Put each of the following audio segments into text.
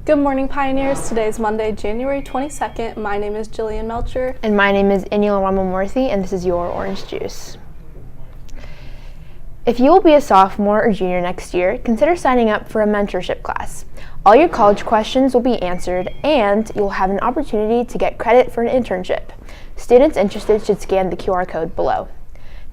Good morning, Pioneers. Today is Monday, January 22nd. My name is Jillian Melcher. And my name is Iniela Ramamorthy, and this is your Orange Juice. If you will be a sophomore or junior next year, consider signing up for a mentorship class. All your college questions will be answered, and you'll have an opportunity to get credit for an internship. Students interested should scan the QR code below.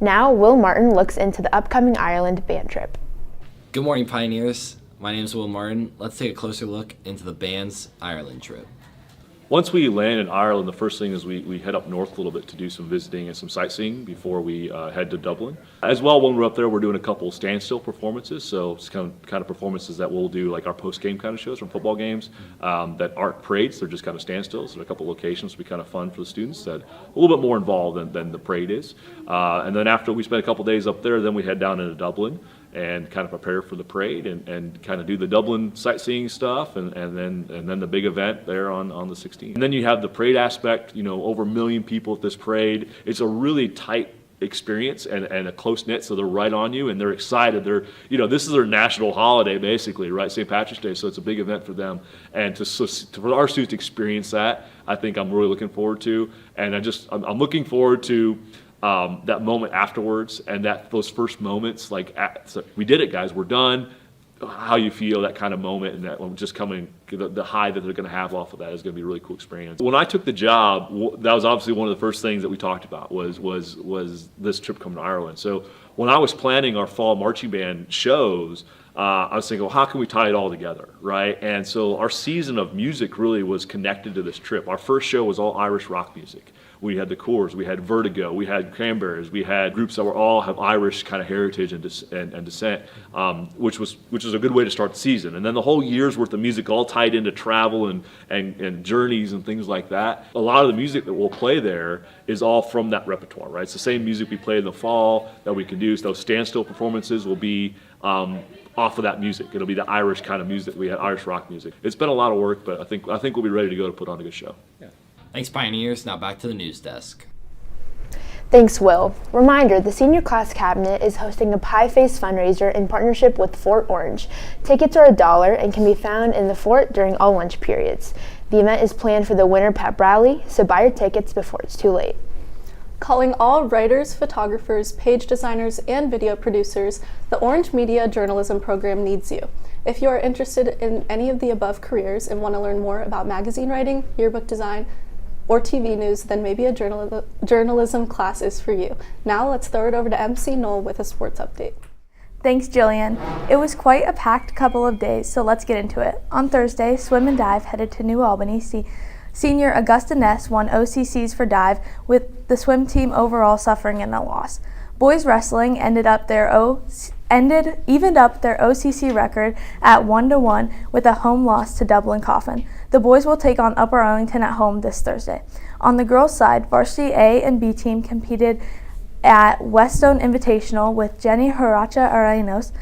Now, Will Martin looks into the upcoming Ireland band trip. Good morning, Pioneers. My name is Will Martin. Let's take a closer look into the band's Ireland trip. Once we land in Ireland, the first thing is we head up north a little bit to do some visiting and some sightseeing before we head to Dublin. As well, when we're up there, we're doing a couple of standstill performances. So it's kind of performances that we'll do, like our post-game kind of shows from football games that aren't parades. They're just kind of standstills. There are a couple of locations to be kind of fun for the students that a little bit more involved than the parade is. And then after we spend a couple of days up there, then we head down into Dublin and kind of prepare for the parade and kind of do the Dublin sightseeing stuff and then the big event there on the 16th. And then you have the parade aspect, over 1 million people at this parade. It's a really tight experience and a close-knit, so they're right on you and they're excited. This is their national holiday basically, right? St. Patrick's Day, so it's a big event for them. And for our students to experience that, I think I'm really looking forward to. And I'm looking forward to that moment afterwards and those first moments, so we did it, guys, we're done. How you feel, that kind of moment, and that just coming, the high that they're going to have off of that is going to be a really cool experience. When I took the job, that was obviously one of the first things that we talked about was this trip coming to Ireland. So when I was planning our fall marching band shows, I was thinking, well, how can we tie it all together, right? And so our season of music really was connected to this trip. Our first show was all Irish rock music. We had the Coors, we had Vertigo, we had Cranberries, we had groups that all have Irish kind of heritage and descent, which was a good way to start the season. And then the whole year's worth of music all tied into travel and journeys and things like that. A lot of the music that we'll play there is all from that repertoire, right? It's the same music we play in the fall that we can do. So those standstill performances will be off of that music. It'll be the Irish kind of music. We had Irish rock music. It's been a lot of work, but I think we'll be ready to go to put on a good show. Yeah. Thanks, Pioneers. Now back to the news desk. Thanks, Will. Reminder, the Senior Class Cabinet is hosting a Pie Face fundraiser in partnership with Fort Orange. Tickets are $1 and can be found in the fort during all lunch periods. The event is planned for the winter pep rally, so buy your tickets before it's too late. Calling all writers, photographers, page designers, and video producers, the Orange Media Journalism Program needs you. If you are interested in any of the above careers and want to learn more about magazine writing, yearbook design, or TV news, then maybe a journalism class is for you. Now let's throw it over to MC Noel with a sports update. Thanks, Jillian. It was quite a packed couple of days, so let's get into it. On Thursday, swim and dive headed to New Albany. Senior Augusta Ness won OCCs for dive, with the swim team overall suffering in a loss. Boys wrestling evened up their OCC record at 1-1 with a home loss to Dublin Coffin. The boys will take on Upper Arlington at home this Thursday. On the girls' side, varsity A and B team competed at Westone Invitational, with Jenny Haracha Arenos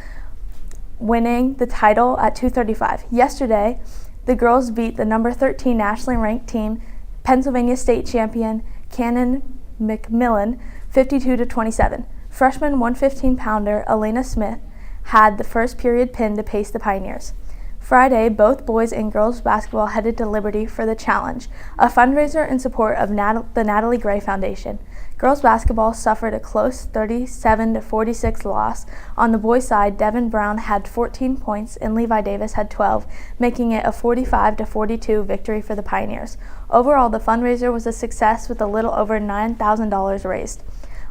winning the title at 2:35. Yesterday, the girls beat the number 13 nationally ranked team, Pennsylvania State champion Cannon McMillan, 52-27. Freshman 115-pounder Elena Smith had the first period pin to pace the Pioneers. Friday, both boys and girls basketball headed to Liberty for the Challenge, a fundraiser in support of the Natalie Gray Foundation. Girls basketball suffered a close 37-46 loss. On the boys' side, Devin Brown had 14 points and Levi Davis had 12, making it a 45-42 victory for the Pioneers. Overall, the fundraiser was a success with a little over $9,000 raised.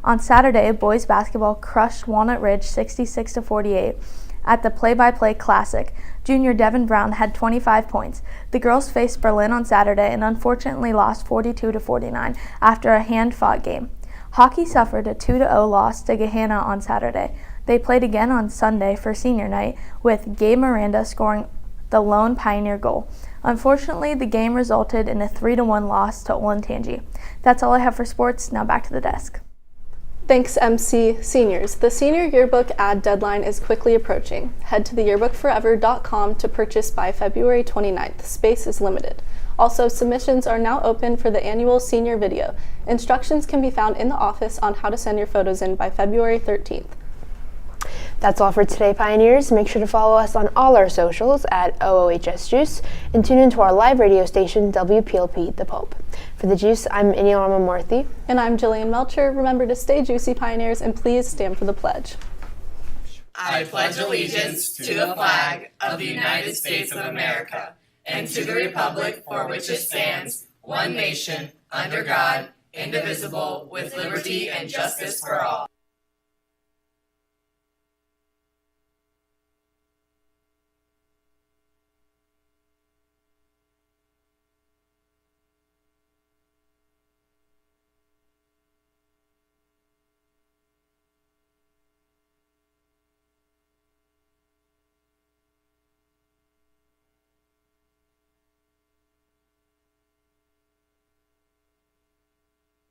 On Saturday, boys basketball crushed Walnut Ridge 66-48 at the Play-by-Play Classic. Junior Devin Brown had 25 points. The girls faced Berlin on Saturday and unfortunately lost 42-49 after a hand-fought game. Hockey suffered a 2-0 loss to Gahanna on Saturday. They played again on Sunday for senior night, with Gabe Miranda scoring the lone Pioneer goal. Unfortunately, the game resulted in a 3-1 loss to Olentangy. That's all I have for sports. Now back to the desk. Thanks, MC. Seniors, the senior yearbook ad deadline is quickly approaching. Head to theyearbookforever.com to purchase by February 29th. Space is limited. Also, submissions are now open for the annual senior video. Instructions can be found in the office on how to send your photos in by February 13th. That's all for today, Pioneers. Make sure to follow us on all our socials at OOHS Juice and tune into our live radio station, WPLP The Pulp. For The Juice, I'm Iniorama Morthy. And I'm Jillian Melcher. Remember to stay juicy, Pioneers, and please stand for the pledge. I pledge allegiance to the flag of the United States of America and to the republic for which it stands, one nation, under God, indivisible, with liberty and justice for all.